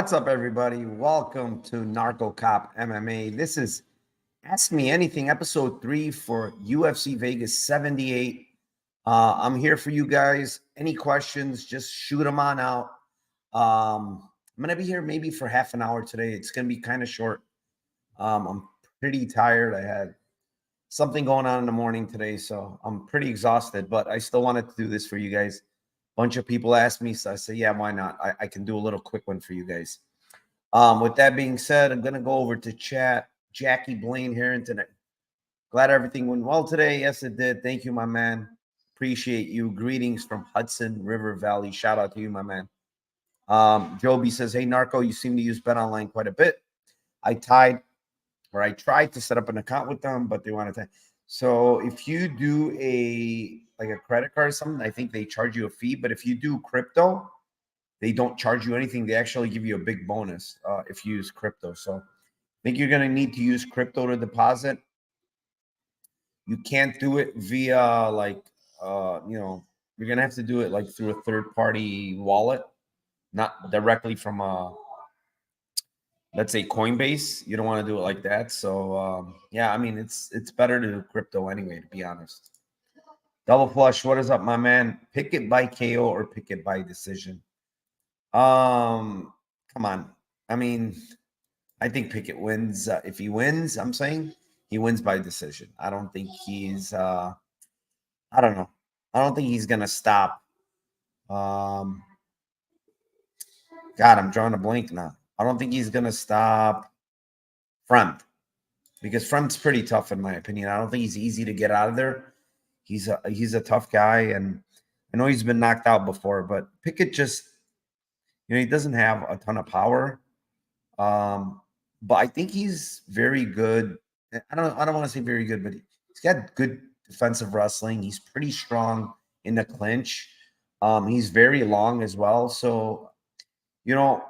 What's up, everybody? Welcome to Narco Cop MMA. This is Ask Me Anything, episode 3 for UFC Vegas 78. I'm here for you guys. Any questions, just shoot them on out. I'm going to be here maybe for half an hour today. It's going to be kind of short. I'm pretty tired. I had something going on in the morning today, so I'm pretty exhausted, but I still wanted to do this for you guys. Bunch of people asked me, so I said, yeah, why not? I can do a little quick one for you guys. With that being said, I'm going to go over to chat. Jackie Blaine here and tonight. Glad everything went well today. Yes, it did. Thank you, my man. Appreciate you. Greetings from Hudson River Valley. Shout out to you, my man. Joby says, hey, Narco, you seem to use BetOnline quite a bit. I tried to set up an account with them, but they wanted to. So if you do a credit card or something, I think they charge you a fee. But if you do crypto, they don't charge you anything. They actually give you a big bonus if you use crypto. So I think you're going to need to use crypto to deposit. You can't do it via you're going to have to do it like through a third-party wallet, not directly from let's say Coinbase. You don't want to do it like that. So yeah, I mean, it's better to do crypto anyway, to be honest. Double Flush, what is up, my man? Pick it by KO or pick it by decision? Come on. I mean, I think Pickett wins. If he wins, I'm saying he wins by decision. I don't think he's I don't know. I don't think he's gonna stop. God, I'm drawing a blank now. I don't think he's gonna stop Fremd, because Fremd's pretty tough in my opinion. I don't think he's easy to get out of there. He's a tough guy, and I know he's been knocked out before, but Pickett just, he doesn't have a ton of power. But I think he's very good. I don't want to say very good, but he's got good defensive wrestling. He's pretty strong in the clinch. He's very long as well. So, what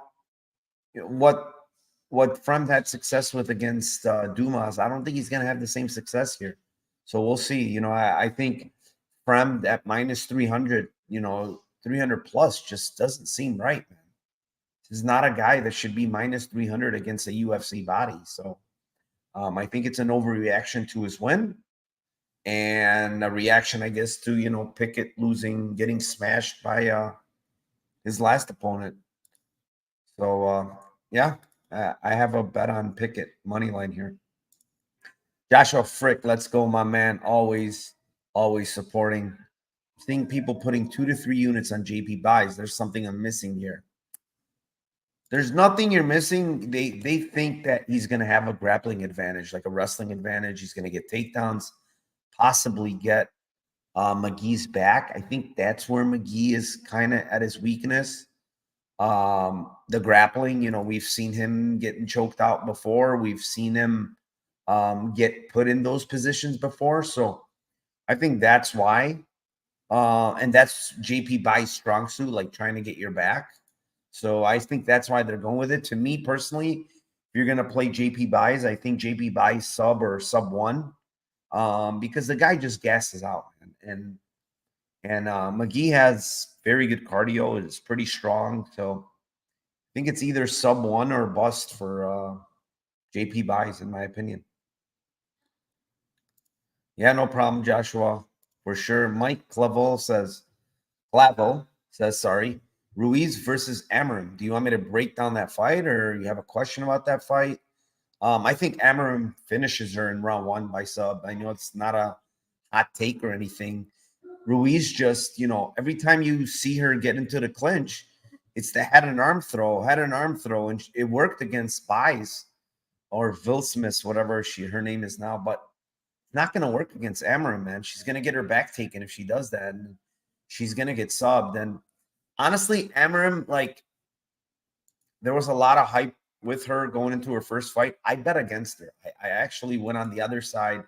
Fremd had success with against Dumas, I don't think he's going to have the same success here. So we'll see. I think Fremd at minus 300, 300 plus just doesn't seem right, man. This is not a guy that should be minus 300 against a UFC body. So I think it's an overreaction to his win, and a reaction, I guess, to, Pickett losing, getting smashed by his last opponent. So, yeah, I have a bet on Pickett money line here. Joshua Frick, let's go, my man. Always supporting. Seeing people putting 2 to 3 units on JP buys. There's something I'm missing here. There's nothing you're missing. They think that he's going to have a grappling advantage, like a wrestling advantage. He's going to get takedowns, possibly get McGee's back. I think that's where McGee is kind of at his weakness. The grappling, we've seen him getting choked out before. We've seen him get put in those positions before. So I think that's why. And that's JP Buy's strong suit, like trying to get your back. So I think that's why they're going with it. To me personally, if you're going to play JP Buys, I think JP Buys sub or sub 1, because the guy just gasses out. And McGee has very good cardio. It's pretty strong. So I think it's either sub 1 or bust for JP Buys, in my opinion. Yeah, no problem, Joshua. For sure. Mike Clavel says, sorry. Ruiz versus Amarim. Do you want me to break down that fight, or you have a question about that fight? I think Amarim finishes her in round 1 by sub. I know it's not a hot take or anything. Ruiz just, every time you see her get into the clinch, it's the head and arm throw, and it worked against Buys or Vil Smith, whatever her name is now, but it's not going to work against Amarim, man. She's going to get her back taken if she does that, and she's going to get subbed. And honestly, Amarim, there was a lot of hype with her going into her first fight. I bet against her. I actually went on the other side.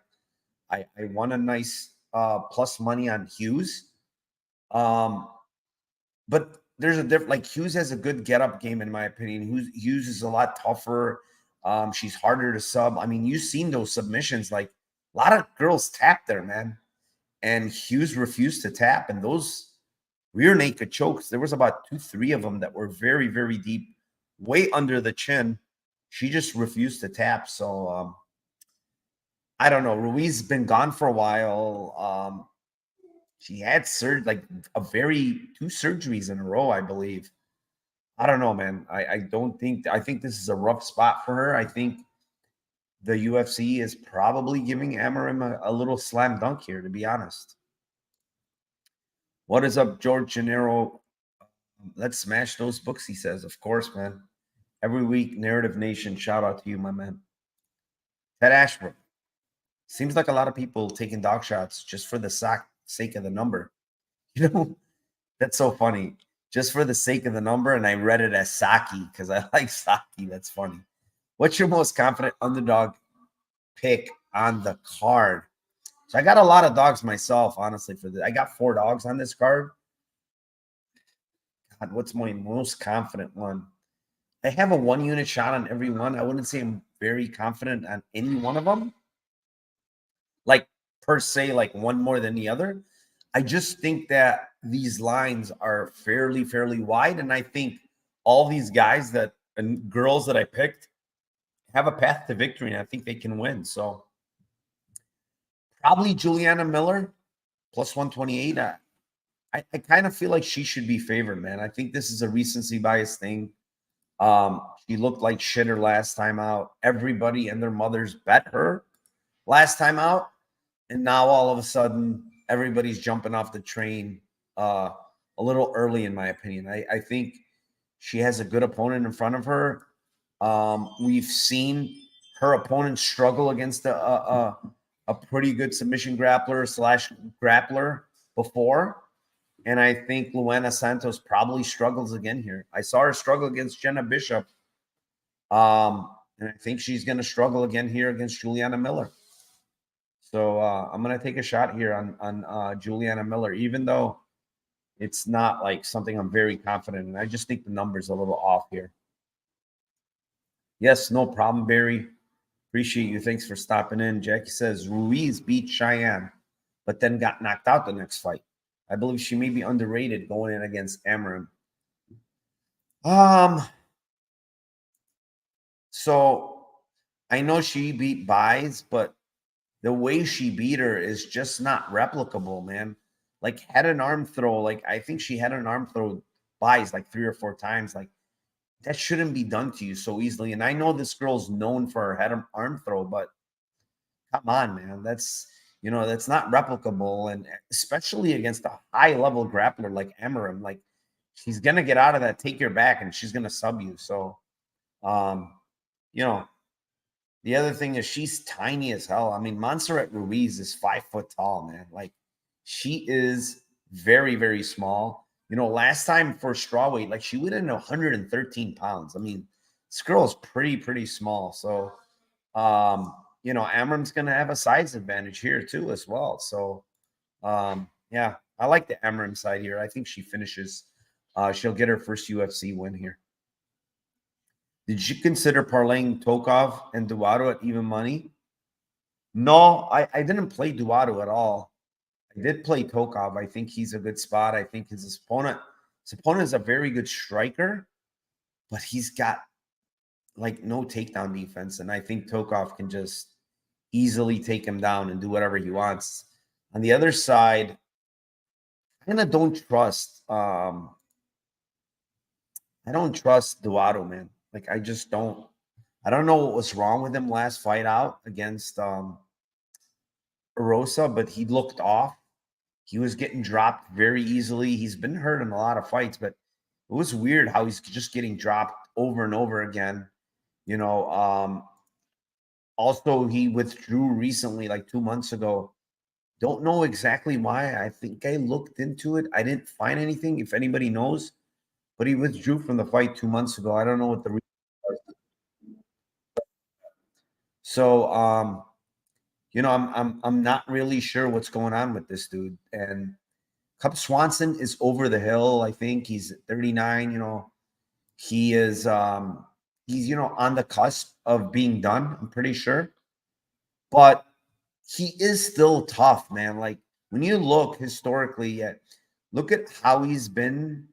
I won a nice plus money on Hughes. But there's a different, Hughes has a good get-up game, in my opinion. Hughes is a lot tougher. She's harder to sub. I mean, you've seen those submissions. A lot of girls tap there, man. And Hughes refused to tap. And those rear naked chokes, there was about 2-3 of them that were very, very deep way under the chin. She just refused to tap. So I don't know. Ruiz has been gone for a while. She had like two surgeries in a row, I believe. I don't know, man. I don't think I think this is a rough spot for her. I think the UFC is probably giving Amarim a little slam dunk here, to be honest. What is up, George Gennaro? Let's smash those books, he says. Of course, man. Every week, Narrative Nation, shout out to you, my man. Ted Ashbrook. Seems like a lot of people taking dog shots just for the sake of the number. You know, that's so funny. Just for the sake of the number, and I read it as Saki because I like Saki. That's funny. What's your most confident underdog pick on the card? So I got a lot of dogs myself, honestly, for this. I got 4 dogs on this card. God, what's my most confident one? I have a 1-unit shot on every one. I wouldn't say I'm very confident on any one of them. Like, per se, like one more than the other. I just think that these lines are fairly wide. And I think all these guys and girls that I picked have a path to victory. And I think they can win. So probably Juliana Miller plus 128. I kind of feel like she should be favored, man. I think this is a recency bias thing. She looked like shit her last time out. Everybody and their mothers bet her last time out. And now all of a sudden, everybody's jumping off the train a little early, in my opinion. I think she has a good opponent in front of her. We've seen her opponent struggle against a pretty good submission grappler before. And I think Luana Santos probably struggles again here. I saw her struggle against Jenna Bishop. And I think she's going to struggle again here against Juliana Miller. So I'm going to take a shot here on Juliana Miller, even though it's not like something I'm very confident in. I just think the number's a little off here. Yes, no problem, Barry. Appreciate you. Thanks for stopping in. Jackie says Ruiz beat Cheyenne, but then got knocked out the next fight. I believe she may be underrated going in against Amarim. So I know she beat Buys, but the way she beat her is just not replicable, man. Like head and arm throw, like I think she had an arm throw Buys like 3 or 4 times. Like that shouldn't be done to you so easily. And I know this girl's known for her head and arm throw, but come on, man. That's not replicable. And especially against a high level grappler like Amarim, like she's gonna get out of that, take your back, and she's gonna sub you. So the other thing is she's tiny as hell. I mean, Montserrat Ruiz is 5 foot tall, man. Like she is very small. Last time for strawweight, like she went in 113 pounds. I mean, this girl is pretty small. So, Amarim's going to have a size advantage here too, as well. So, yeah, I like the Amarim side here. I think she finishes. She'll get her first UFC win here. Did you consider parlaying Tokov and Duato at even money? No, I didn't play Duato at all. I did play Tokov. I think he's a good spot. I think his opponent is a very good striker, but he's got like no takedown defense. And I think Tokov can just easily take him down and do whatever he wants. On the other side, I kind of don't trust I don't trust Duato, man. Like I just don't. I don't know what was wrong with him last fight out against Erosa, but he looked off. He was getting dropped very easily. He's been hurt in a lot of fights, but it was weird how he's just getting dropped over and over again. Also, he withdrew recently, like 2 months ago. Don't know exactly why. I think I looked into it. I didn't find anything, if anybody knows, but he withdrew from the fight 2 months ago. I don't know what the reason was. So, I'm not really sure what's going on with this dude. And Cub Swanson is over the hill. I think he's 39. He is he's on the cusp of being done, I'm pretty sure. But he is still tough, man. Like when you look historically look at how he's been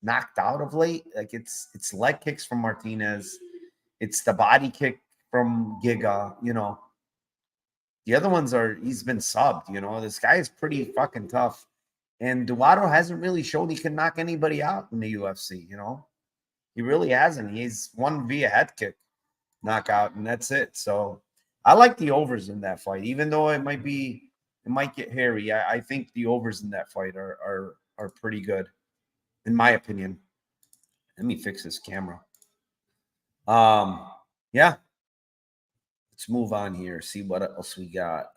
knocked out of late. Like it's leg kicks from Martinez, it's the body kick from Giga. The other ones he's been subbed. This guy is pretty fucking tough, and Duato hasn't really shown he can knock anybody out in the UFC. He really hasn't. He's won via head kick knockout, and that's it. So I like the overs in that fight, even though it might get hairy. I think the overs in that fight are pretty good, in my opinion. Let me fix this camera. Yeah. Let's move on here. See what else we got.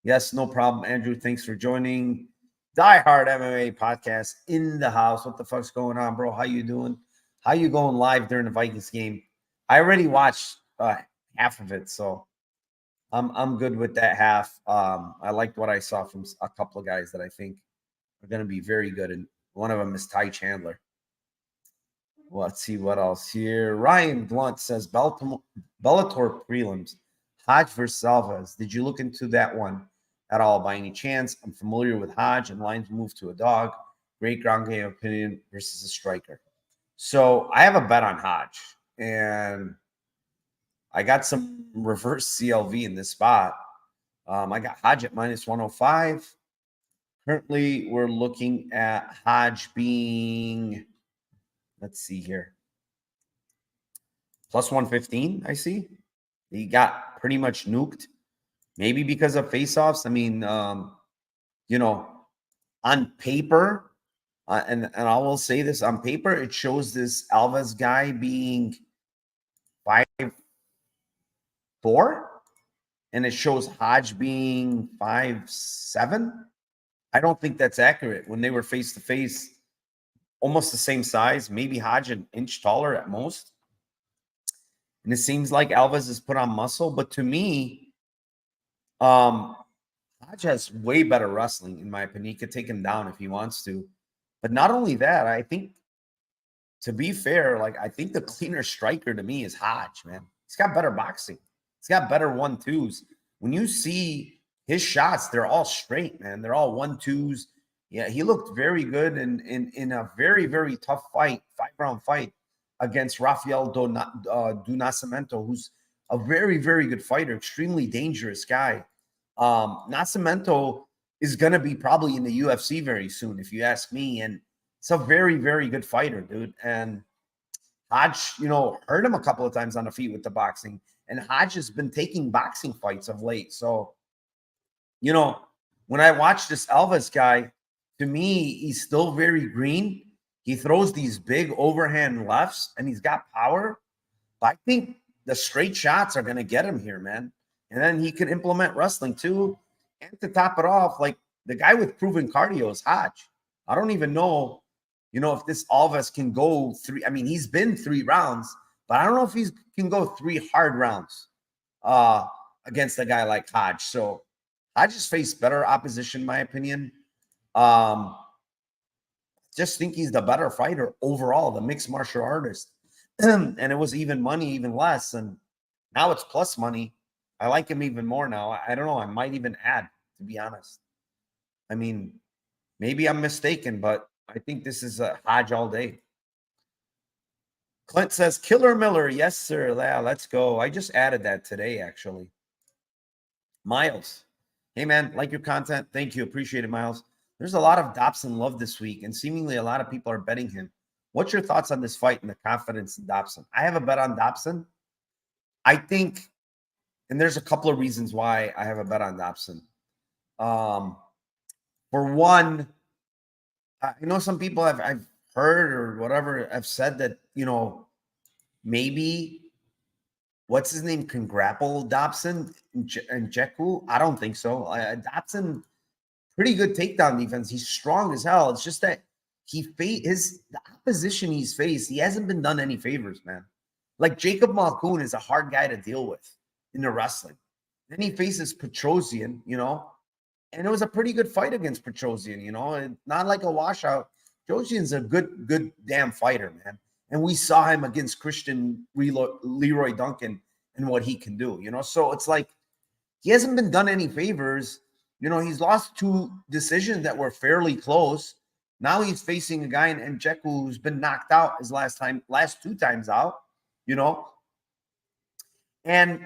Yes, no problem, Andrew. Thanks for joining. Die Hard MMA podcast in the house. What the fuck's going on, bro? How you doing? How you going live during the Vikings game? I already watched half of it, so I'm good with that half. I liked what I saw from a couple of guys that I think are going to be very good, and one of them is Ty Chandler. Well, let's see what else here. Ryan Blunt says Bellator prelims, Hodge versus Alvarez. Did you look into that one at all by any chance? I'm familiar with Hodge and lines move to a dog. Great ground game opinion versus a striker. So I have a bet on Hodge, and I got some reverse CLV in this spot. I got Hodge at minus 105. Currently, we're looking at Hodge being, let's see here, plus 115, I see. He got pretty much nuked, maybe because of face-offs. I mean, on paper, and I will say this, on paper, it shows this Alves guy being 5'4", and it shows Hodge being 5'7". I don't think that's accurate. When they were face-to-face, almost the same size, maybe Hodge an inch taller at most. And it seems like Alves has put on muscle. But to me, Hodge has way better wrestling, in my opinion. He could take him down if he wants to. But not only that, I think, to be fair, I think the cleaner striker to me is Hodge, man. He's got better boxing. He's got better 1-2s. When you see his shots, they're all straight, man. They're all 1-2s. Yeah, he looked very good in a very, very tough fight, 5-round fight against Rafael Do Nascimento, who's a very, very good fighter, extremely dangerous guy. Nascimento is going to be probably in the UFC very soon, if you ask me. And it's a very, very good fighter, dude. And Hodge, hurt him a couple of times on the feet with the boxing. And Hodge has been taking boxing fights of late. So, when I watch this Alves guy, to me, he's still very green. He throws these big overhand lefts, and he's got power. But I think the straight shots are going to get him here, man. And then he can implement wrestling too. And to top it off, the guy with proven cardio is Hodge. I don't even know, if this Alves can go 3. I mean, he's been 3 rounds, but I don't know if he can go 3 hard rounds against a guy like Hodge. So Hodge has faced better opposition, in my opinion. Just think he's the better fighter overall, the mixed martial artist. And it was even money, even less. And now it's plus money. I like him even more now. I don't know. I might even add, to be honest. I mean, maybe I'm mistaken, but I think this is a Hodge all day. Clint says, Killer Miller. Yes, sir. Yeah, let's go. I just added that today, actually. Miles. Hey, man, like your content. Thank you. Appreciate it, Miles. There's a lot of Dobson love this week, and seemingly a lot of people are betting him. What's your thoughts on this fight and the confidence in Dobson? I have a bet on Dobson. I think, and there's a couple of reasons why I have a bet on Dobson. For one, I know some people I've heard or whatever have said that, maybe, what's his name, can grapple Dobson and Jeku. I don't think so. Dobson, pretty good takedown defense. He's strong as hell. It's just that the opposition he's faced, he hasn't been done any favors, man. Like Jacob Malkoun is a hard guy to deal with in the wrestling. Then he faces Petrosian, and it was a pretty good fight against Petrosian, and not like a washout. Petrosian's a good damn fighter, man. And we saw him against Christian Leroy Duncan and what he can do, So it's like he hasn't been done any favors. He's lost 2 decisions that were fairly close. Now he's facing a guy in Ncheku who's been knocked out his last 2 times out, you know. And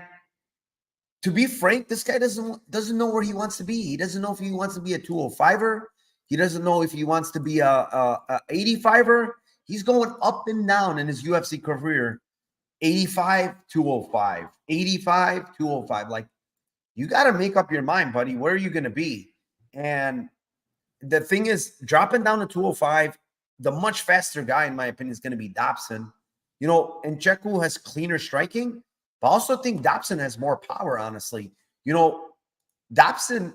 to be frank, this guy doesn't know where he wants to be. He doesn't know if he wants to be a 205er. He doesn't know if he wants to be a 85er. He's going up and down in his UFC career. 85, 205, 85, 205. Like, you got to make up your mind, buddy. Where are you going to be? And the thing is, dropping down to 205, the much faster guy, in my opinion, is going to be Dobson. You know, and Ncheku has cleaner striking, but I also think Dobson has more power, honestly. You know, Dobson,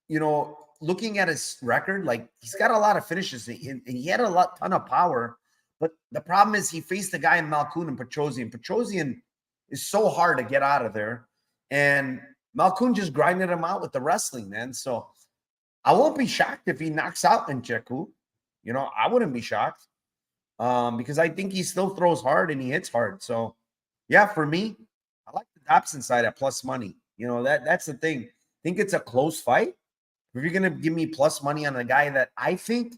you know, looking at his record, like, he's got a lot of finishes, and he had a ton of power. But the problem is he faced a guy in Malkoun and Petrosian. Petrosian is so hard to get out of there. And Malkoun just grinded him out with the wrestling, man. So I won't be shocked if he knocks out Ncheku. You know, I wouldn't be shocked because I think he still throws hard and he hits hard. So, yeah, for me, I like the Dobson side at plus money. You know, that's the thing. I think it's a close fight. If you're going to give me plus money on a guy that I think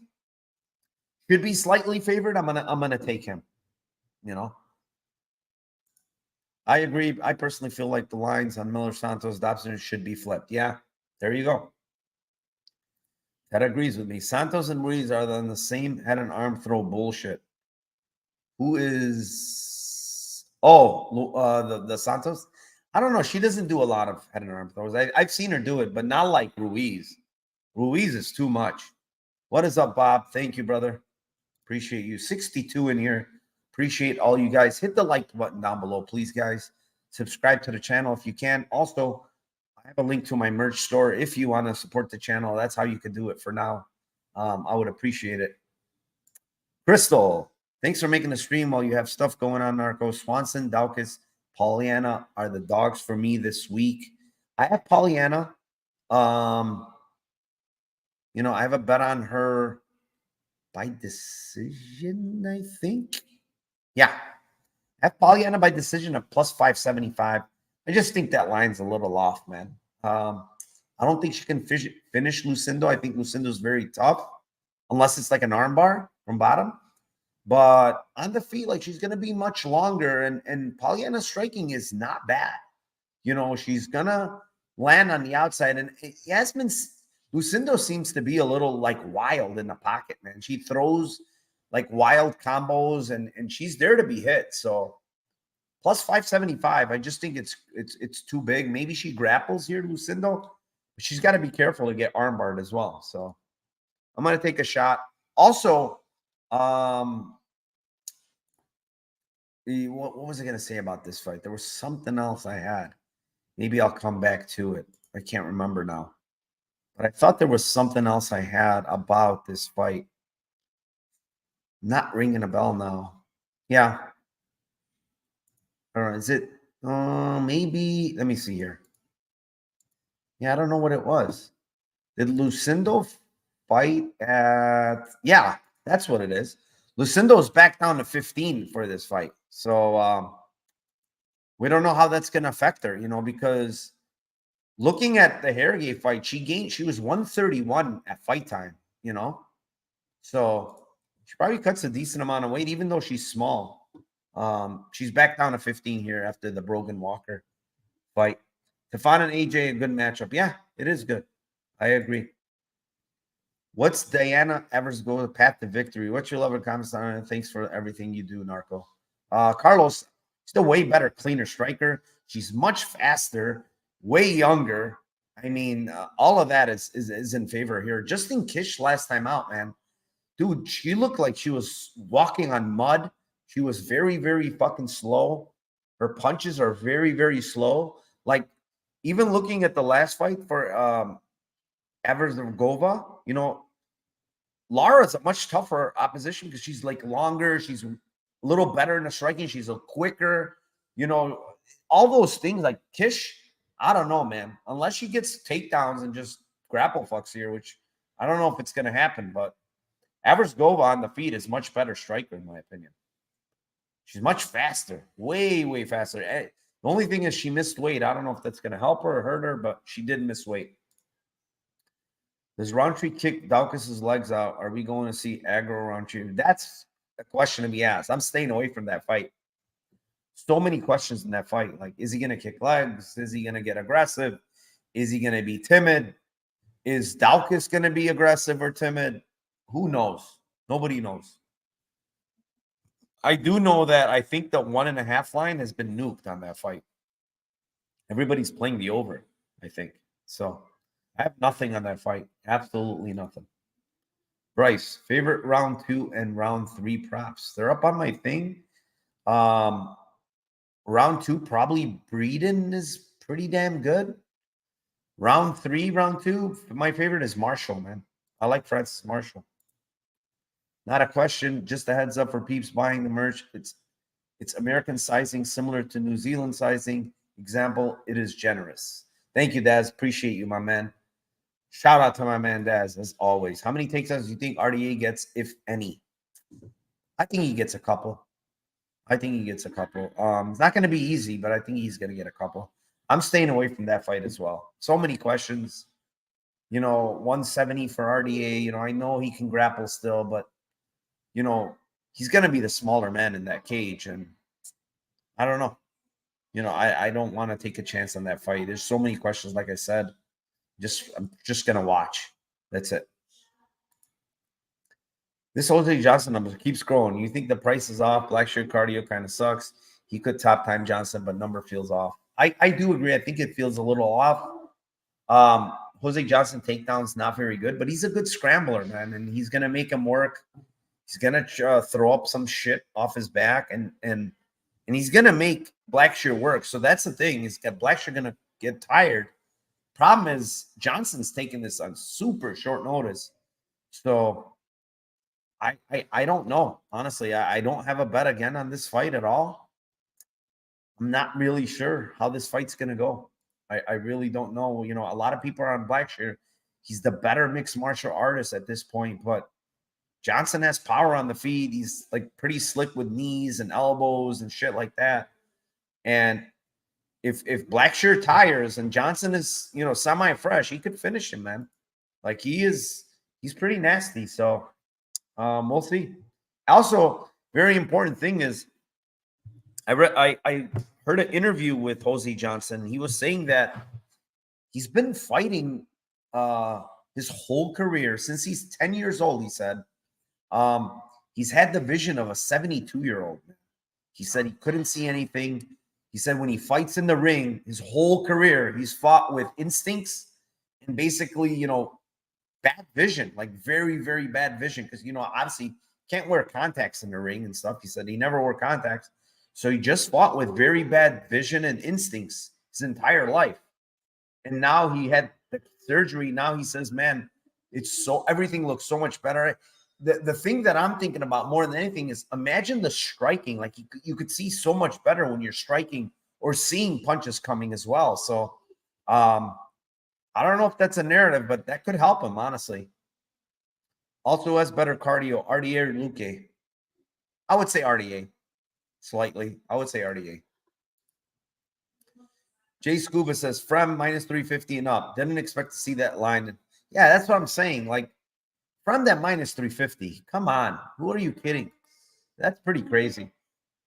should be slightly favored, I'm gonna take him. You know, I agree. I personally feel like the lines on Miller Santos Dobson should be flipped. Yeah, there you go. That agrees with me. Santos and Ruiz are on the same head and arm throw bullshit. Who is? Oh, the Santos. I don't know. She doesn't do a lot of head and arm throws. I've seen her do it, but not like Ruiz. Ruiz is too much. What is up, Bob? Thank you, brother. Appreciate you. 62 in here. Appreciate all you guys. Hit the like button down below, please, guys. Subscribe to the channel if you can. Also, I have a link to my merch store. If you want to support the channel, that's how you can do it for now. I would appreciate it. Crystal, thanks for making the stream while you have stuff going on, Narco. Swanson, Daukus, Pollyanna are the dogs for me this week. I have Pollyanna. You know, I have a bet on her by decision, I think. Yeah. I have Pollyanna by decision of plus 575. I just think that line's a little off, man. I don't think she can finish Lucindo. I think Lucindo's very tough, unless it's like an armbar from bottom. But on the feet, like, she's going to be much longer. And Pollyanna's striking is not bad. You know, she's going to land on the outside. And Lucindo seems to be a little, like, wild in the pocket, man. She throws, like, wild combos, and she's there to be hit. So plus 575. I just think it's too big. Maybe she grapples here, Lucindo. But she's got to be careful to get armbarred as well. So I'm going to take a shot. Also, what was I going to say about this fight? There was something else I had. Maybe I'll come back to it. I can't remember now. But I thought there was something else I had about this fight. Not ringing a bell now. Yeah. Or is it? Maybe. Let me see here. Yeah, I don't know what it was. Did Lucindo fight at? Yeah, that's what it is. Lucindo's back down to 15 for this fight. So we don't know how that's going to affect her, you know, because looking at the Harrogate fight, she was 131 at fight time, you know. So she probably cuts a decent amount of weight, even though she's small. She's back down to 15 here after the Brogan Walker fight. Stefan and AJ, a good matchup. Yeah, it is good. I agree. What's Diana Evers' go path to victory? What's your love and comments on it? Thanks for everything you do, Narco. Carlos, she's a way better, cleaner striker. She's much faster, way younger. I mean, all of that is in favor here. Justin Kish last time out, man. Dude, she looked like she was walking on mud. She was very, very fucking slow. Her punches are very, very slow. Like, even looking at the last fight for Eversgova, you know, Lara's a much tougher opposition because she's like longer. She's a little better in the striking. She's a quicker, you know, all those things. Like Kish, I don't know, man. Unless she gets takedowns and just grapple fucks here, which I don't know if it's going to happen, but Eversgova on the feet is much better striker, in my opinion. She's much faster, way, way faster. The only thing is she missed weight. I don't know if that's going to help her or hurt her, but she did miss weight. Does Roundtree kick Daukaus's legs out? Are we going to see aggro Roundtree? That's a question to be asked. I'm staying away from that fight. So many questions in that fight. Like, is he going to kick legs? Is he going to get aggressive? Is he going to be timid? Is Daukaus going to be aggressive or timid? Who knows? Nobody knows. I do know that I think the 1.5 line has been nuked on that fight. Everybody's playing the over, I think. So I have nothing on that fight. Absolutely nothing. Bryce, favorite round 2 and round 3 props. They're up on my thing. Round 2, probably Breeden is pretty damn good. Round 3, round 2, my favorite is Marshall, man. I like Francis Marshall. Not a question, just a heads up for peeps buying the merch. It's American sizing, similar to New Zealand sizing. Example, it is generous. Thank you, Daz. Appreciate you, my man. Shout out to my man, Daz, as always. How many takedowns do you think RDA gets, if any? I think he gets a couple. It's not going to be easy, but I think he's going to get a couple. I'm staying away from that fight as well. So many questions. 170 for RDA. I know he can grapple still, but, he's going to be the smaller man in that cage. And I don't know. I don't want to take a chance on that fight. There's so many questions, like I said. I'm just going to watch. That's it. This OJ Johnson number keeps growing. You think the price is off? Blackshear cardio kind of sucks. He could top time Johnson, but number feels off. I do agree. I think it feels a little off. Jose Johnson takedown's not very good, but he's a good scrambler, man, and he's going to make him work. He's going to throw up some shit off his back, and he's going to make Blackshear work. So that's the thing. Is that Blackshear going to get tired. Problem is Johnson's taking this on super short notice. So I don't know. Honestly, I don't have a bet again on this fight at all. I'm not really sure how this fight's going to go. I really don't know. A lot of people are on Blackshear. He's the better mixed martial artist at this point, but Johnson has power on the feet. He's like pretty slick with knees and elbows and shit like that. And if Blackshear tires and Johnson is, semi-fresh, he could finish him, man. Like he's pretty nasty. So we'll see. Also, very important thing is I heard an interview with Jose Johnson. He was saying that he's been fighting his whole career since he's 10 years old, he said. He's had the vision of a 72-year-old. He said he couldn't see anything. He said when he fights in the ring, his whole career, he's fought with instincts and basically, bad vision, like very, very bad vision. Because, obviously can't wear contacts in the ring and stuff. He said he never wore contacts. So he just fought with very bad vision and instincts his entire life. And now he had the surgery. Now he says, man, everything looks so much better. The thing that I'm thinking about more than anything is imagine the striking. Like you could see so much better when you're striking or seeing punches coming as well. So I don't know if that's a narrative, but that could help him, honestly. Also has better cardio, RDA or Luque? I would say RDA. Slightly. I would say RDA. Jay Scuba says, Frem minus 350 and up. Didn't expect to see that line. Yeah, that's what I'm saying. Like, from that minus 350. Come on. Who are you kidding? That's pretty crazy.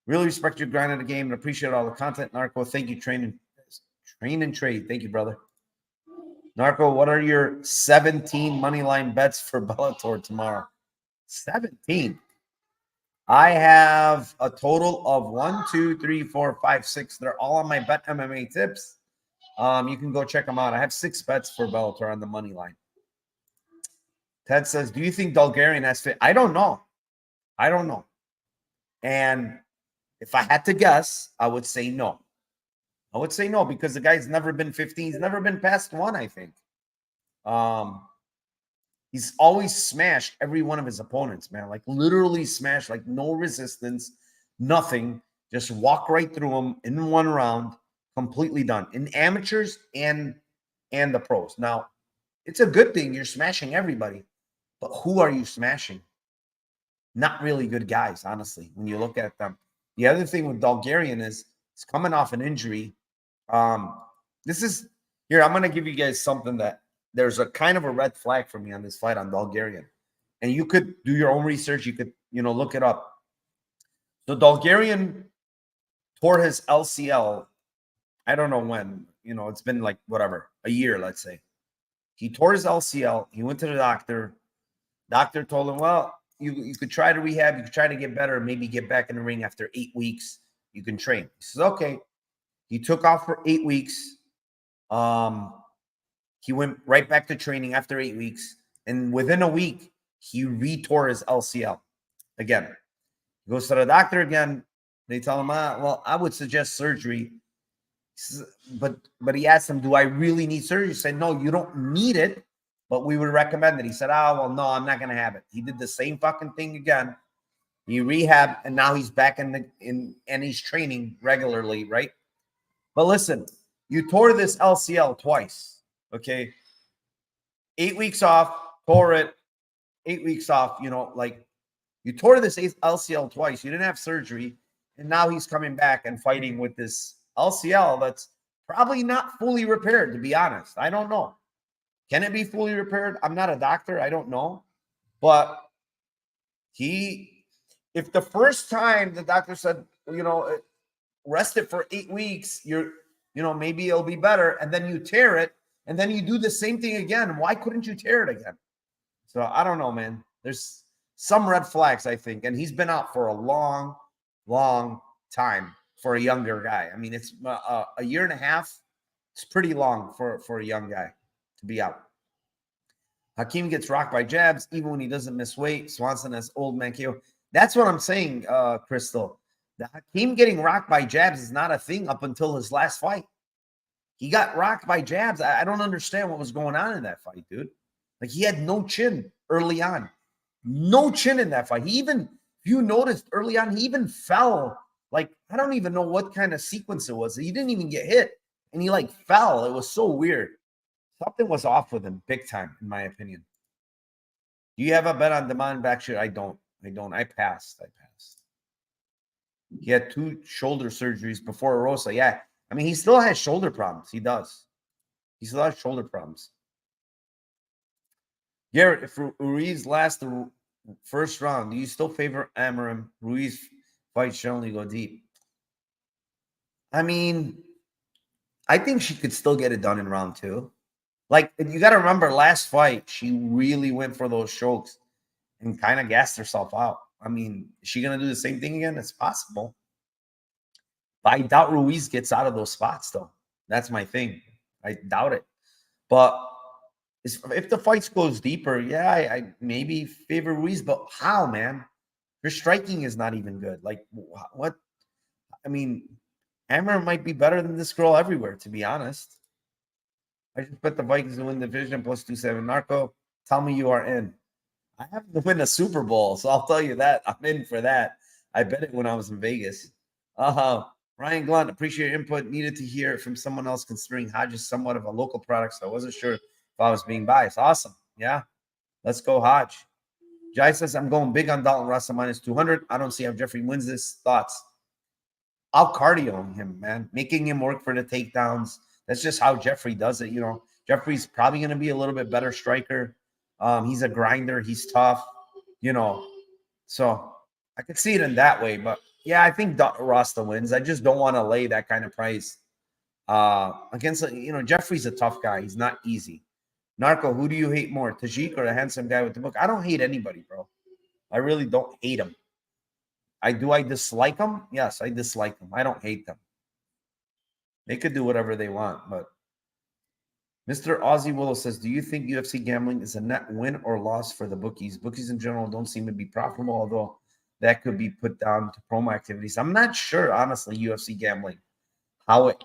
Really respect your grind of the game and appreciate all the content, Narco. Thank you, train and trade. Thank you, brother. Narco, what are your 17 money line bets for Bellator tomorrow? 17. I have a total of 1, 2, 3, 4, 5, 6. They're all on my Bet MMA tips. You can go check them out. I have 6 bets for Bellator on the money line. Ted says, do you think Bulgarian has fit? I don't know. And if I had to guess, I would say no. Because the guy's never been 15. He's never been past 1, I think. He's always smashed every one of his opponents, man. Like literally smashed, like no resistance, nothing. Just walk right through them in one round, completely done. In amateurs and the pros. Now, it's a good thing you're smashing everybody, but who are you smashing? Not really good guys, honestly, when you look at them. The other thing with Bulgarian is it's coming off an injury. I'm going to give you guys something that there's a kind of a red flag for me on this fight on Bulgarian. And you could do your own research. You could, look it up. So Bulgarian tore his LCL. I don't know when, it's been like whatever, a year, let's say. He tore his LCL. He went to the doctor. Doctor told him, well, you could try to rehab. You could try to get better, maybe get back in the ring after 8 weeks. You can train. He says, okay. He took off for 8 weeks. He went right back to training after 8 weeks. And within a week, he re-tore his LCL again. He goes to the doctor again. They tell him, well, I would suggest surgery. But he asked him, do I really need surgery? He said, no, you don't need it, but we would recommend it. He said, well, no, I'm not going to have it. He did the same fucking thing again. He rehabbed, and now he's back and he's training regularly, right? But listen, you tore this LCL twice, okay? 8 weeks off, tore it. 8 weeks off, you tore this LCL twice. You didn't have surgery, and now he's coming back and fighting with this LCL that's probably not fully repaired, to be honest. I don't know. Can it be fully repaired? I'm not a doctor. I don't know. But if the first time the doctor said, rest it for 8 weeks, maybe it'll be better, and then you tear it, and then you do the same thing again. Why couldn't you tear it again? So I don't know, man. There's some red flags, I think. And he's been out for a long, long time for a younger guy. I mean, it's a year and a half. It's pretty long for a young guy to be out. Hakeem gets rocked by jabs even when he doesn't miss weight. Swanson has old man KO. That's what I'm saying, Crystal. The Hakeem getting rocked by jabs is not a thing up until his last fight. He got rocked by jabs. I don't understand what was going on in that fight, dude. Like, he had no chin early on. No chin in that fight. If you noticed early on, he even fell. Like, I don't even know what kind of sequence it was. He didn't even get hit. And he, fell. It was so weird. Something was off with him big time, in my opinion. Do you have a bet on Damon Backshot? I don't. I passed. He had 2 shoulder surgeries before Rosa. Yeah. I mean, he still has shoulder problems. He does. He still has shoulder problems. Garrett, if Ruiz lasts the first round, do you still favor Amarim? Ruiz fight should only go deep. I mean, I think she could still get it done in round 2. You got to remember, last fight, she really went for those chokes and kind of gassed herself out. I mean, is she going to do the same thing again? It's possible. But I doubt Ruiz gets out of those spots, though. That's my thing. I doubt it. But if the fight goes deeper, yeah, I maybe favor Ruiz. But how, man? Her striking is not even good. What? I mean, Hammer might be better than this girl everywhere, to be honest. I just bet the Vikings to win the division plus 2-7. Narco, tell me you are in. I have to win a Super Bowl, so I'll tell you that. I'm in for that. I bet it when I was in Vegas. Ryan Glunt, appreciate your input. Needed to hear it from someone else considering Hodge is somewhat of a local product, so I wasn't sure if I was being biased. Awesome. Yeah. Let's go, Hodge. Jai says, I'm going big on Dalton Russell minus 200. I don't see how Jeffrey wins this. Thoughts? I'll cardio him, man. Making him work for the takedowns. That's just how Jeffrey does it. Jeffrey's probably going to be a little bit better striker. He's a grinder. He's tough, So I could see it in that way. But, yeah, I think Rasta wins. I just don't want to lay that kind of price against, Jeffrey's a tough guy. He's not easy. Narco, who do you hate more, Tajik or the handsome guy with the book? I don't hate anybody, bro. I really don't hate him. I dislike them? Yes, I dislike them. I don't hate them. They could do whatever they want, but Mr. Aussie Willow says, do you think UFC gambling is a net win or loss for the bookies? Bookies in general don't seem to be profitable, although that could be put down to promo activities. I'm not sure, honestly, UFC gambling, how it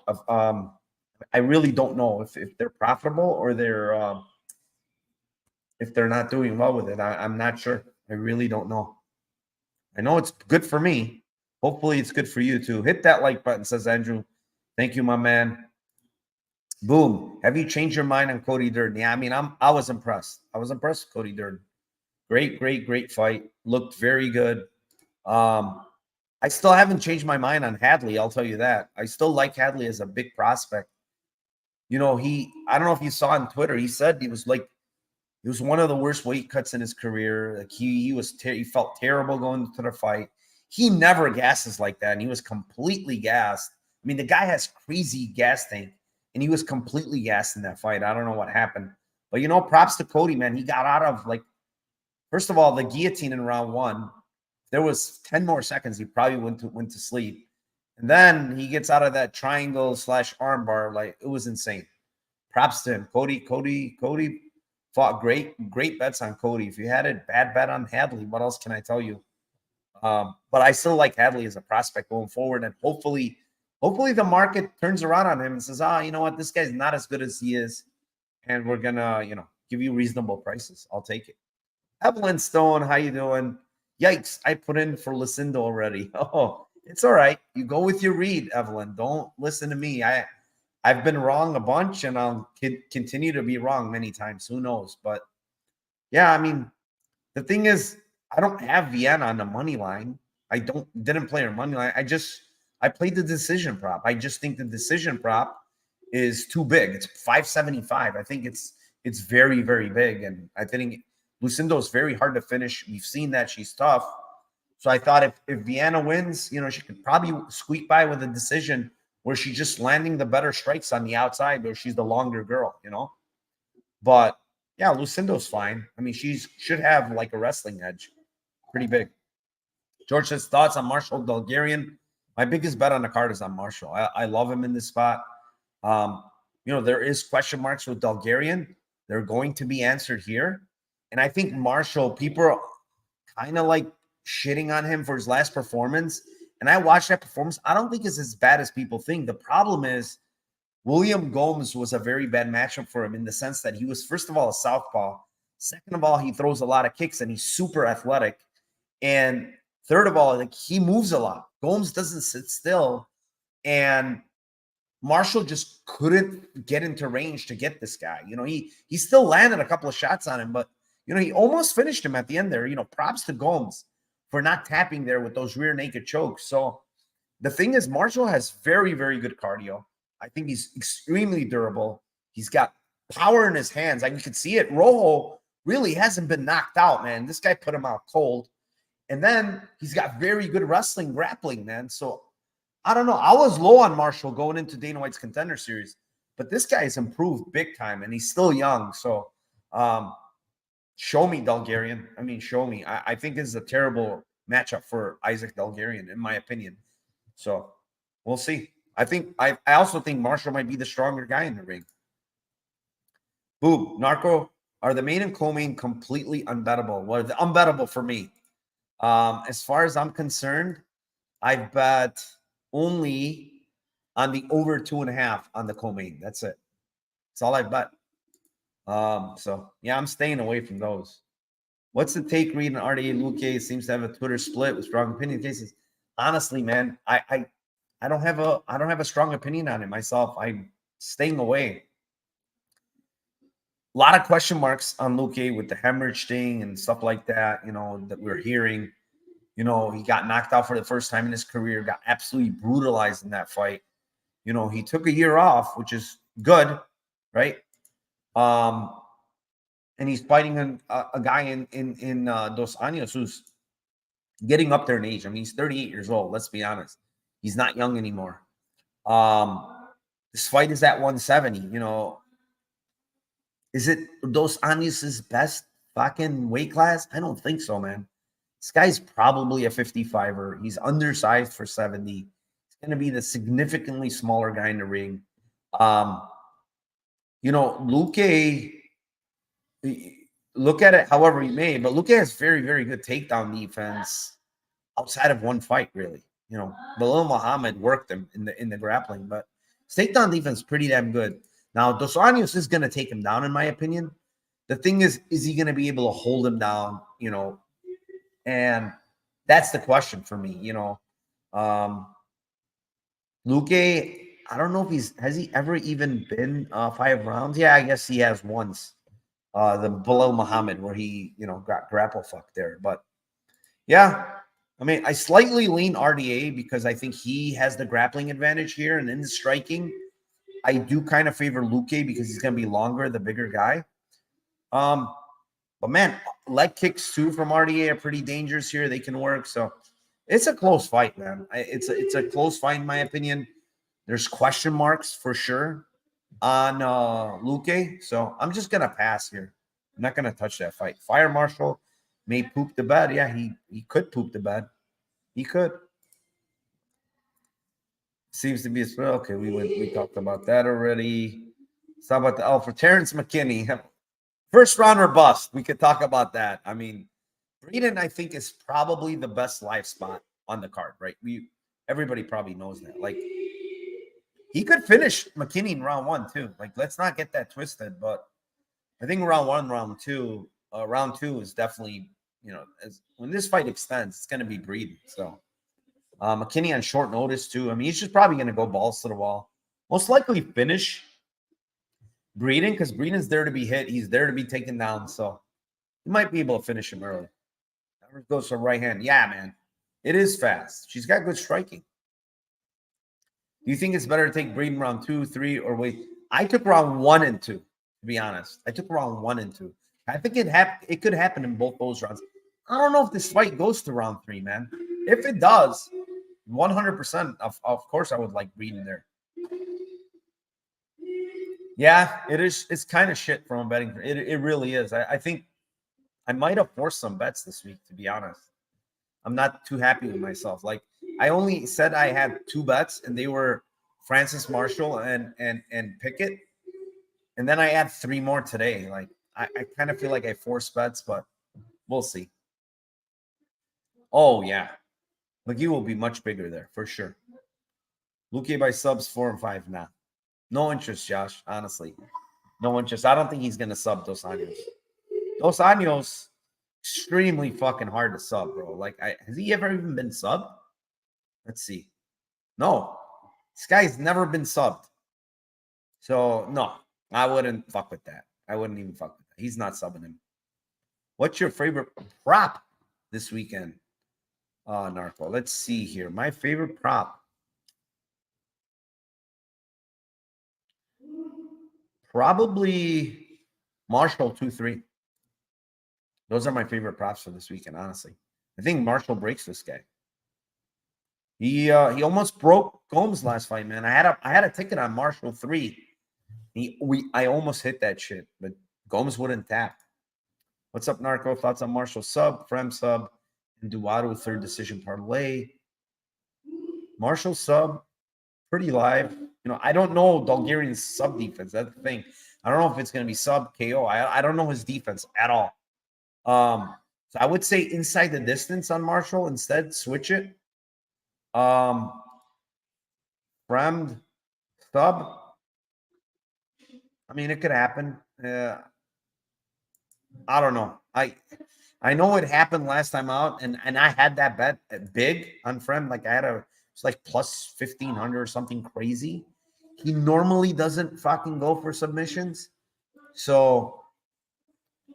I really don't know if they're profitable or if they're not doing well with it. I'm not sure. I really don't know. I know it's good for me. Hopefully it's good for you too. Hit that like button, says Andrew. Thank you, my man. Boom. Have you changed your mind on Cody Durden? Yeah, I mean, I was impressed. I was impressed with Cody Durden. Great fight. Looked very good. I still haven't changed my mind on Hadley. I'll tell you that. I still like Hadley as a big prospect. I don't know if you saw on Twitter, he said he was like, it was one of the worst weight cuts in his career. Like he felt terrible going to the fight. He never gasses like that, and he was completely gassed. I mean, the guy has crazy gas tank, and he was completely gassed in that fight. I don't know what happened, but props to Cody, man. He got out of, like, first of all, the guillotine in round one. If there was 10 more seconds, he probably went to sleep, and then he gets out of that triangle / armbar. Like, it was insane. Props to him, Cody fought great bets on Cody. If you had a bad bet on Hadley, what else can I tell you? But I still like Hadley as a prospect going forward, and hopefully the market turns around on him and says, you know what, this guy's not as good as he is, and we're gonna, give you reasonable prices. I'll take it. Evelyn Stone, how you doing? Yikes, I put in for Lucindo already. Oh, it's all right. You go with your read, Evelyn. Don't listen to me. I've been wrong a bunch, and I'll continue to be wrong many times. Who knows? But yeah, I mean, the thing is, I don't have Vienna on the money line. I didn't play her money line. I played the decision prop. I just think the decision prop is too big. It's 575. I think it's very, very big, and I think Lucindo is very hard to finish. We've seen that she's tough. So I thought if Vienna wins, she could probably squeak by with a decision where she's just landing the better strikes on the outside, or she's the longer girl, But yeah, Lucindo's fine. I mean, she should have like a wrestling edge. Pretty big. George says, thoughts on Marshall Bulgarian? My biggest bet on the card is on Marshall. I love him in this spot. There is question marks with Bulgarian. They're going to be answered here. And I think Marshall, people are kind of like shitting on him for his last performance. And I watched that performance. I don't think it's as bad as people think. The problem is William Gomes was a very bad matchup for him in the sense that he was, first of all, a southpaw. Second of all, he throws a lot of kicks and he's super athletic. And third of all, like, he moves a lot. Gomes doesn't sit still. And Marshall just couldn't get into range to get this guy. He still landed a couple of shots on him, but, he almost finished him at the end there. Props to Gomes for not tapping there with those rear naked chokes. So the thing is, Marshall has very, very good cardio. I think he's extremely durable. He's got power in his hands. You can see it. Rojo really hasn't been knocked out, man. This guy put him out cold. And then he's got very good wrestling, grappling, man. So I don't know. I was low on Marshall going into Dana White's Contender Series, but this guy has improved big time, and he's still young. So show me Bulgarian. I mean, show me. I think this is a terrible matchup for Isaac Bulgarian, in my opinion. So we'll see. I also think Marshall might be the stronger guy in the ring. Boom. Narco, are the main and co-main completely unbettable? Well, unbettable for me. As far as I'm concerned, I bet only on the over 2.5 on the co-main. That's it. That's all I bet. So yeah, I'm staying away from those. What's the take read on RDA Luque? Seems to have a Twitter split with strong opinion cases. Honestly, man, I don't have a strong opinion on it myself. I'm staying away. A lot of question marks on Luque with the hemorrhage thing and stuff like that, that we're hearing. He got knocked out for the first time in his career, got absolutely brutalized in that fight. He took a year off, which is good, right? And he's fighting a guy in Dos Anjos who's getting up there in age. I mean, he's 38 years old. Let's be honest. He's not young anymore. This fight is at 170. Is it Dos Anjos' best fucking weight class? I don't think so, man. This guy's probably a 55er. He's undersized for 70. He's going to be the significantly smaller guy in the ring. Luque, look at it however you may, but Luque has very, very good takedown defense outside of one fight, really. Belal Muhammad worked him in the grappling, but his takedown defense is pretty damn good. Now, Dos Anjos is going to take him down, in my opinion. The thing is he going to be able to hold him down, and that's the question for me, Luque, I don't know if has he ever even been 5 rounds? Yeah, I guess he has once. The Belal Muhammad, where he, got grapple fucked there. But yeah, I mean, I slightly lean RDA because I think he has the grappling advantage here, and in the striking, I do kind of favor Luque because he's going to be longer, the bigger guy. But man, leg kicks too from RDA are pretty dangerous here. They can work. So it's a close fight, man. It's a close fight in my opinion. There's question marks for sure on Luque. So I'm just gonna pass here. I'm not gonna touch that fight. Fire Marshal may poop the bed. Yeah, he could poop the bed. He could. Seems to be a spell. Okay, we talked about that already. Let's talk about the Alpha Terrence McKinney. First round or bust. We could talk about that. I mean, Breeden, I think, is probably the best live spot on the card, right? Everybody probably knows that. Like, he could finish McKinney in round 1 too. Like, let's not get that twisted. But I think round 1, round 2 is definitely, when this fight extends, it's going to be Breeden. So McKinney on short notice too. I mean, he's just probably going to go balls to the wall. Most likely finish Breeden because Breeden's there to be hit. He's there to be taken down. So you might be able to finish him early. Goes to right hand. Yeah, man. It is fast. She's got good striking. Do you think it's better to take Breeden round 2, 3, or wait? I took round 1 and 2, to be honest. I took round 1 and 2. I think it could happen in both those rounds. I don't know if this fight goes to round 3, man. If it does, 100%, of course, I would like Breeden there. Yeah, it is. It's kind of shit from a betting. It really is. I think I might have forced some bets this week, to be honest. I'm not too happy with myself. Like, I only said I had 2 bets, and they were Francis Marshall and Pickett. And then I had 3 more today. Like, I kind of feel like I forced bets, but we'll see. Oh, yeah. McGee will be much bigger there, for sure. Luque by subs 4 and 5 now. No interest, Josh, honestly. No interest. I don't think he's going to sub Dos Anjos. Dos Anjos, extremely fucking hard to sub, bro. Like, has he ever even been subbed? Let's see. No. This guy's never been subbed. So, no. I wouldn't fuck with that. I wouldn't even fuck with that. He's not subbing him. What's your favorite prop this weekend, Narco? Let's see here. My favorite prop. Probably Marshall 2-3. Those are my favorite props for this weekend, honestly. I think Marshall breaks this guy. He almost broke Gomes last fight, man. I had a ticket on Marshall 3. I almost hit that shit, but Gomes wouldn't tap. What's up, Narco? Thoughts on Marshall sub, Frem sub, and Duato third decision parlay. Marshall sub, pretty live. I don't know Bulgarian's sub defense. That's the thing. I don't know if it's going to be sub KO. I don't know his defense at all. So I would say inside the distance on Marshall instead. Switch it. Fremd sub. I mean, it could happen. I don't know. I know it happened last time out, and I had that bet big on Fremd. Like, it's like plus 1,500 or something crazy. He normally doesn't fucking go for submissions. So,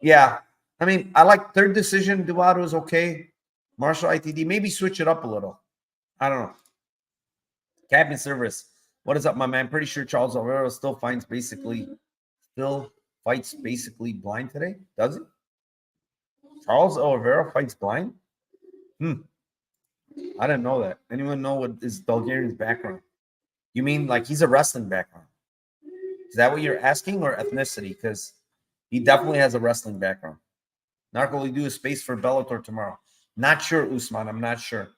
yeah. I mean, I like third decision. Duato is okay. Marshall ITD. Maybe switch it up a little. I don't know. Captain Service. What is up, my man? Pretty sure Charles Oliveira still fights basically blind today. Does he? Charles Oliveira fights blind? I didn't know that. Anyone know what is Bulgarian's background? You mean like he's a wrestling background? Is that what you're asking, or ethnicity? Because he definitely has a wrestling background. Narco, will do a space for Bellator tomorrow? Not sure, Usman. I'm not sure.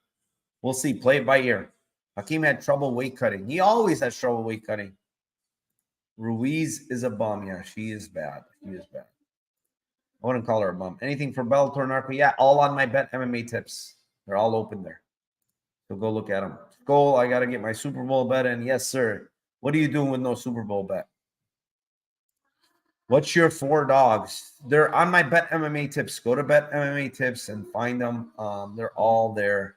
We'll see. Play it by ear. Hakeem had trouble weight cutting. He always has trouble weight cutting. Ruiz is a bum. Yeah, she is bad. She is bad. I wouldn't call her a bum. Anything for Bellator, Narco? Yeah, all on my Bet MMA tips. They're all open there. So go look at them. Goal, I got to get my Super Bowl bet in. Yes, sir. What are you doing with no Super Bowl bet? What's your 4 dogs? They're on my Bet MMA tips. Go to Bet MMA tips and find them. They're all there.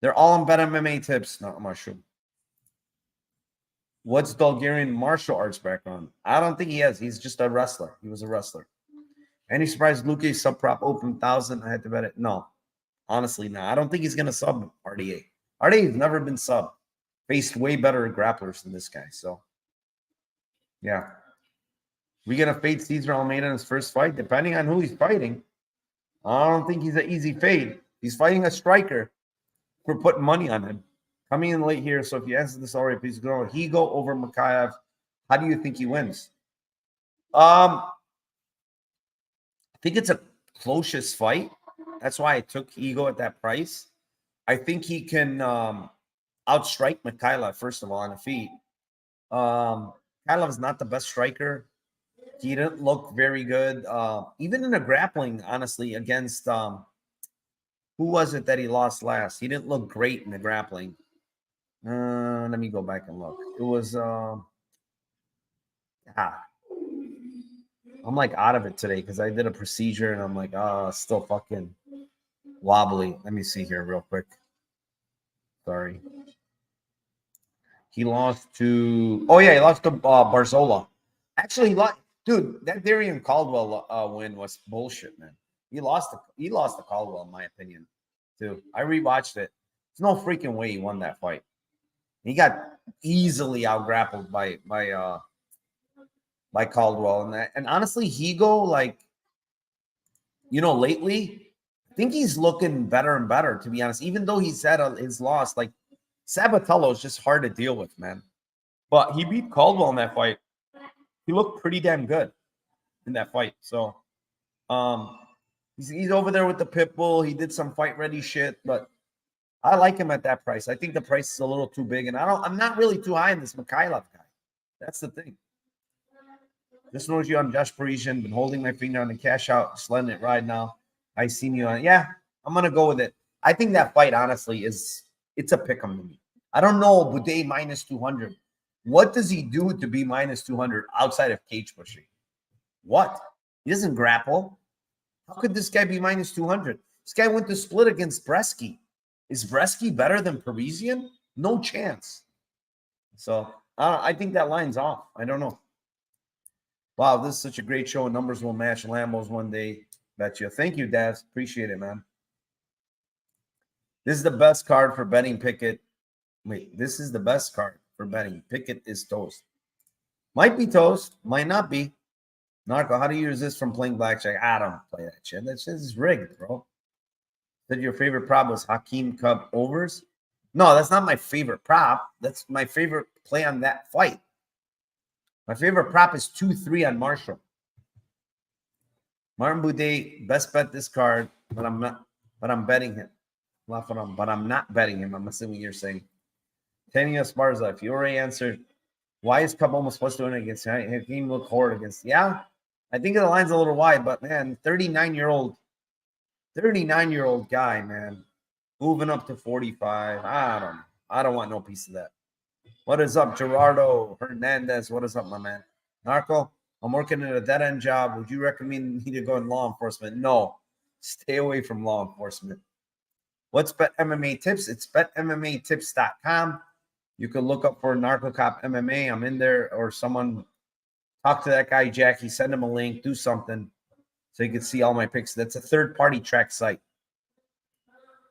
They're all on Bet MMA tips. Not mushroom. What's Bulgarian martial arts background? I don't think he has. He's just a wrestler. He was a wrestler. Any surprise Luque sub prop open 1,000? I had to bet it. No. Honestly, no. I don't think he's going to sub RDA. RDA has never been sub. faced way better grapplers than this guy. So, yeah. We going to fade Cesar Almeida in his first fight? Depending on who he's fighting. I don't think he's an easy fade. He's fighting a striker. We're putting money on him. Coming in late here, so if you answer this already, please go. Higo over Makayev. How do you think he wins? I think it's a closest fight. That's why I took Higo at that price. I think he can outstrike Mikhailov, first of all, on the feet. Mikhailov is not the best striker. He didn't look very good. Even in the grappling, honestly, against who was it that he lost last? He didn't look great in the grappling. Let me go back and look. It was I'm like out of it today because I did a procedure and I'm like, still fucking wobbly. Let me see here real quick. Sorry. He lost to he lost to Barzola. Actually, dude, that Darian Caldwell win was bullshit, man. He lost to Caldwell, in my opinion, too. I rewatched it. There's no freaking way he won that fight. He got easily out grappled by Caldwell, and honestly, Higo, like, lately, I think he's looking better and better. To be honest, even though he's had his loss, like Sabatello is just hard to deal with, man. But he beat Caldwell in that fight. He looked pretty damn good in that fight. So, he's over there with the pit bull. He did some fight ready shit, but I like him at that price. I think the price is a little too big, and I'm not really too high in this Mikhailov guy. That's the thing. Just knows you. I'm Josh Parisian. Been holding my finger on the cash out, just letting it ride now. I seen you on. Yeah, I'm gonna go with it. I think that fight, honestly, it's a pick 'em to me. I don't know Boudet minus 200. What does he do to be minus 200 outside of cage pushing? What? He doesn't grapple. How could this guy be minus 200? This guy went to split against Bresky. Is Bresky better than Parisian? No chance. So I think that line's off. I don't know. Wow, this is such a great show. Numbers will match Lambos one day. Bet you. Thank you, Daz. Appreciate it, man. This is the best card for betting Pickett. Wait, this is the best card for betting. Pickett is toast. Might be toast. Might not be. Narco, how do you resist from playing blackjack? I don't play that shit. That shit is rigged, bro. Said your favorite prop was Hakeem Cub overs? No, that's not my favorite prop. That's my favorite play on that fight. My favorite prop is 2-3 on Marshall. Martin Boudet, best bet this card, but I'm not. But I'm betting him. But I'm not betting him. I'm assuming you're saying. Tanya Esparza, if you already answered, why is Cub almost supposed to win against Hakeem? Look horrid against. Yeah, I think the line's a little wide, but man, 39-year-old guy, man, moving up to 45. I don't know. I don't want no piece of that. What is up, Gerardo Hernandez? What is up, my man? Narco, I'm working at a dead-end job. Would you recommend me to go in law enforcement? No. Stay away from law enforcement. What's Bet MMA Tips? It's betmmatips.com. You can look up for Narco Cop MMA. I'm in there, or someone talk to that guy, Jackie. Send him a link. Do something so you can see all my picks. That's a third-party track site.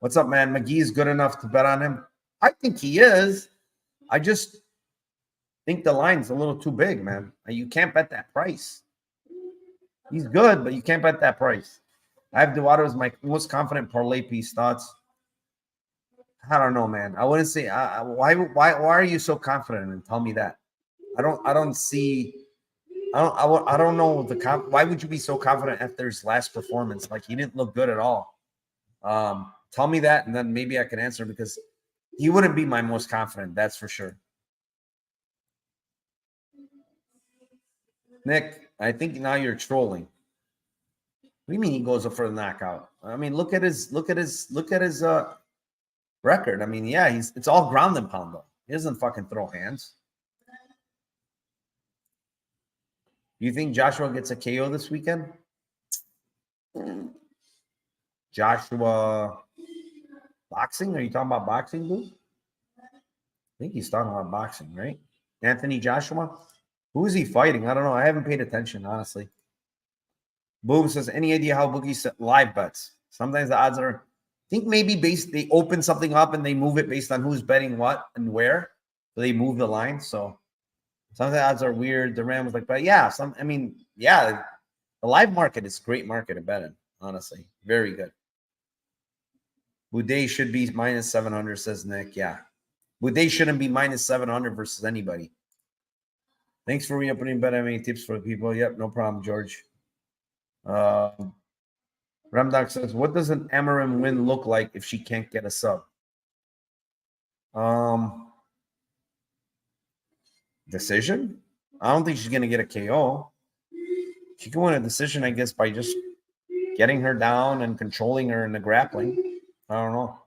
What's up, man? McGee is good enough to bet on him? I think he is. I just think the line's a little too big, man. You can't bet that price. He's good, but you can't bet that price. I have Duato as my most confident parlay piece. Thoughts? I don't know, man. I wouldn't say why are you so confident? And tell me that. I don't know why would you be so confident after his last performance? Like, he didn't look good at all. Tell me that, and then maybe I can answer, because he wouldn't be my most confident, that's for sure. Nick, I think now you're trolling. What do you mean he goes up for the knockout? I mean, look at his record. I mean, yeah, it's all ground and pound though. He doesn't fucking throw hands. You think Joshua gets a KO this weekend? Joshua boxing? Are you talking about boxing, dude? I think he's talking about boxing, right? Anthony Joshua? Who is he fighting? I don't know. I haven't paid attention, honestly. Boom says, any idea how bookies set live bets? Sometimes the odds are, I think maybe they open something up and they move it based on who's betting what and where. So they moved the line. So some of the odds are weird. Duran was like, but yeah, the live market is a great market to bet in, honestly. Very good. Boudet should be minus 700, says Nick. Yeah. Boudet shouldn't be minus 700 versus anybody. Thanks for reopening bet. Any tips for the people? Yep, no problem, George. Ramdoc says, what does an Amarim win look like if she can't get a sub? Decision? I don't think she's going to get a KO. She can win a decision, I guess, by just getting her down and controlling her in the grappling. I don't know.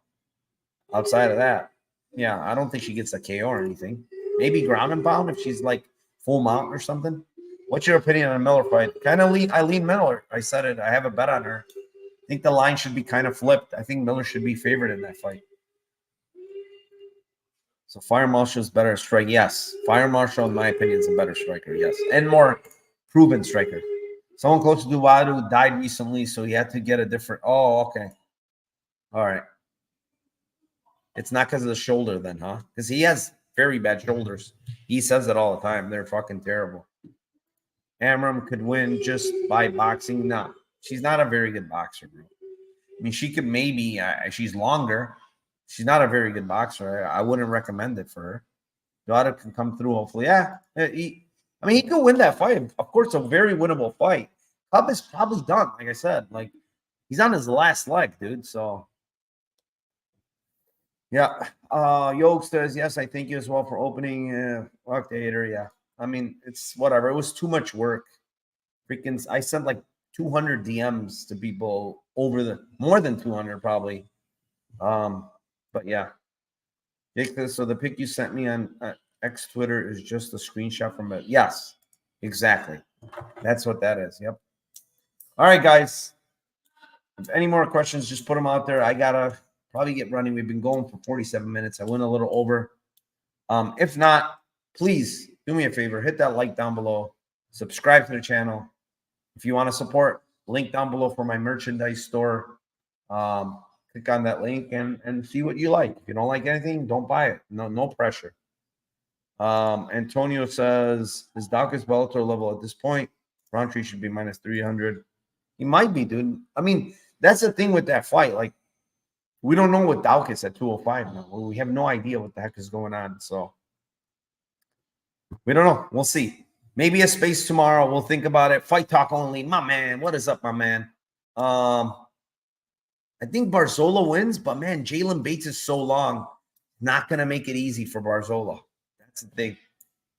Outside of that, yeah, I don't think she gets a KO or anything. Maybe ground and pound if she's like full mount or something. What's your opinion on a Miller fight? I lean Miller. I said it. I have a bet on her. I think the line should be kind of flipped. I think Miller should be favored in that fight. So Fire Marshal is better strike. Yes. Fire Marshal, in my opinion, is a better striker. Yes. And more proven striker. Someone close to Duwadu died recently, so he had to get a different. Oh, okay. All right. It's not because of the shoulder then, huh? Because he has very bad shoulders. He says it all the time. They're fucking terrible. Amram could win just by boxing. No, she's not a very good boxer, bro. I mean, she could maybe, she's longer. She's not a very good boxer. I wouldn't recommend it for her. Daughter can come through, hopefully. Yeah. He could win that fight. Of course, a very winnable fight. Cub is probably done, like I said. Like, he's on his last leg, dude. So, yeah. Yoke says, yes, I thank you as well for opening. Fuck the hater, yeah. I mean, it's whatever. It was too much work. Freaking, I sent like 200 DMs to people more than 200 probably. But yeah. So the pic you sent me on X Twitter is just a screenshot from it. Yes, exactly. That's what that is. Yep. All right, guys. If any more questions, just put them out there. I gotta probably get running. We've been going for 47 minutes. I went a little over. If not, please do me a favor. Hit that like down below. Subscribe to the channel. If you want to support, link down below for my merchandise store. Click on that link and see what you like. If you don't like anything, don't buy it. No pressure. Antonio says, is Daukaus Bellator level at this point? Roundtree should be minus 300. He might be, dude. I mean, that's the thing with that fight. Like, we don't know what Daukaus at 205 now. We have no idea what the heck is going on. So, we don't know. We'll see. Maybe a space tomorrow. We'll think about it. Fight talk only. My man. What is up, my man? I think Barzola wins, but man, Jalen Bates is so long. Not going to make it easy for Barzola. That's the thing.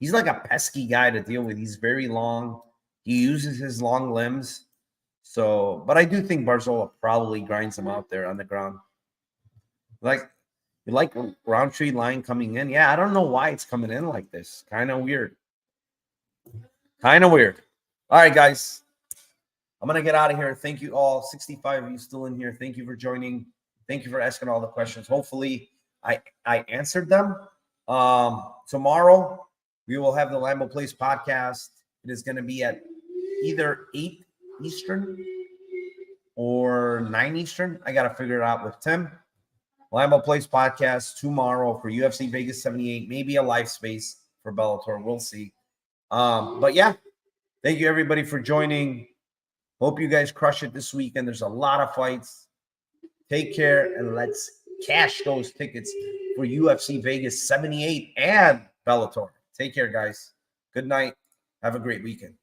He's like a pesky guy to deal with. He's very long. He uses his long limbs. So, but I do think Barzola probably grinds him out there on the ground. Like, you like Roundtree line coming in? Yeah, I don't know why it's coming in like this. Kind of weird. All right, guys. I'm going to get out of here. Thank you all. 65 of you still in here. Thank you for joining. Thank you for asking all the questions. Hopefully, I answered them. Tomorrow, we will have the Lambeau Place podcast. It is going to be at either 8 Eastern or 9 Eastern. I got to figure it out with Tim. Lambeau Place podcast tomorrow for UFC Vegas 78. Maybe a live space for Bellator. We'll see. But yeah, thank you everybody for joining. Hope you guys crush it this weekend. There's a lot of fights. Take care, and let's cash those tickets for UFC Vegas 78 and Bellator. Take care, guys. Good night. Have a great weekend.